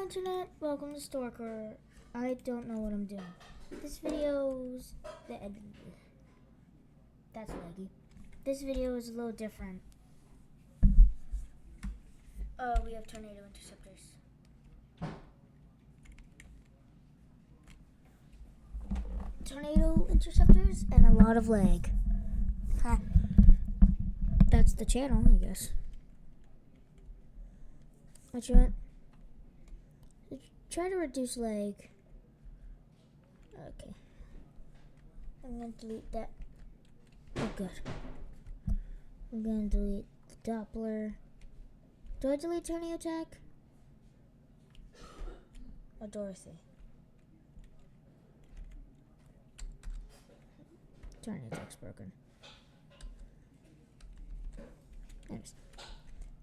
internet, welcome to Storker. I don't know what I'm doing. This video's that's laggy. This video is a little different. We have tornado interceptors. Tornado interceptors and a lot of lag. That's the channel, I guess. What you want? Try to reduce lag. Okay. I'm gonna delete that. Oh, good. I'm gonna delete the Doppler. Do I delete tornado attack? Or Dorothy? Tornado attack's broken. Anyways.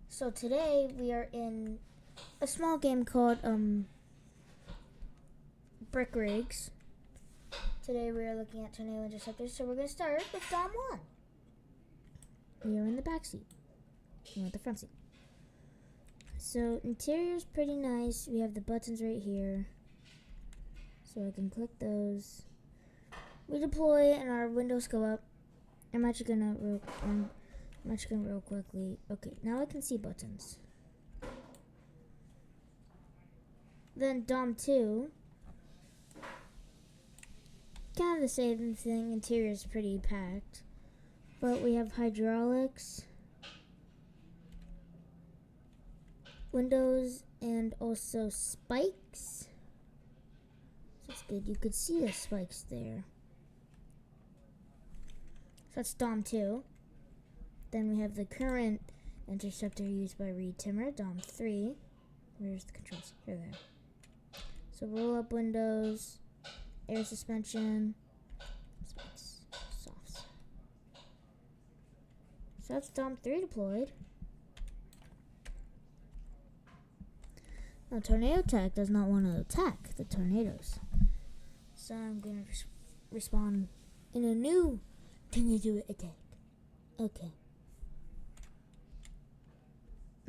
So today we are in a small game called Brick Rigs. Today we are looking at tornado interceptors, so we're going to start with Dom 1. We are in the back seat. We're at the front seat. So interior's pretty nice. We have the buttons right here, so I can click those. We deploy and our windows go up. I'm actually gonna real quickly. Okay, now I can see buttons. Then Dom 2. Kind of the same thing. Interior is pretty packed. But we have hydraulics, windows, and also spikes. So that's good. You could see the spikes there. So that's Dom 2. Then we have the current interceptor used by Reed Timmer, Dom 3. Where's the controls? Here they are. So roll up windows, air suspension, spikes, softs. So that's Dom 3 deployed. Now tornado attack does not want to attack the tornadoes. So I'm going to respond in a new tornado attack. Okay.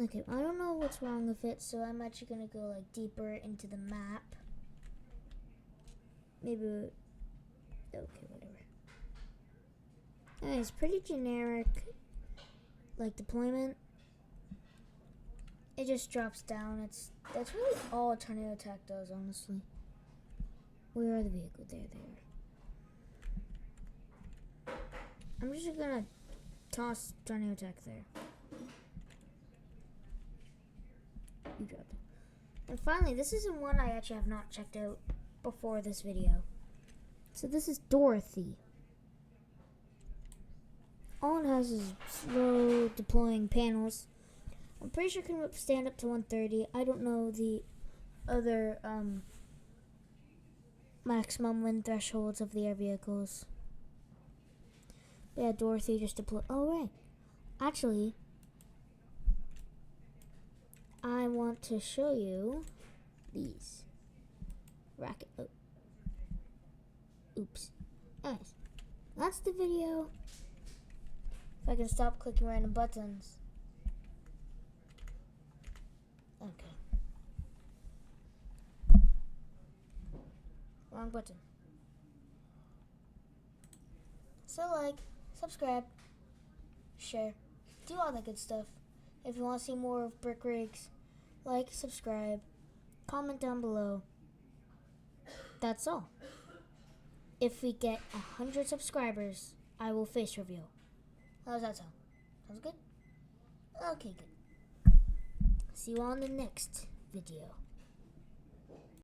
Okay, I don't know what's wrong with it, so I'm actually going to go like deeper into the map. Maybe, okay, whatever. It's pretty generic, like deployment. It just drops down. That's really all a tornado attack does, honestly. Where are the vehicles? There they are. I'm just going to toss tornado attack there. You dropped it. And finally, this is one I actually have not checked out before this video. So this is Dorothy. All it has is slow deploying panels. I'm pretty sure it can stand up to 130. I don't know the other maximum wind thresholds of the air vehicles. But yeah, Dorothy just deployed. Oh, right. Actually, I want to show you these. Racket. Oh. Oops. Nice. That's the video. If I can stop clicking random buttons. Okay. Wrong button. So like, subscribe, share, do all that good stuff. If you want to see more of Brick Rigs, like, subscribe, comment down below. That's all. If we get 100 subscribers, I will face reveal. How does that sound? Sounds good? Okay, good. See you on the next video.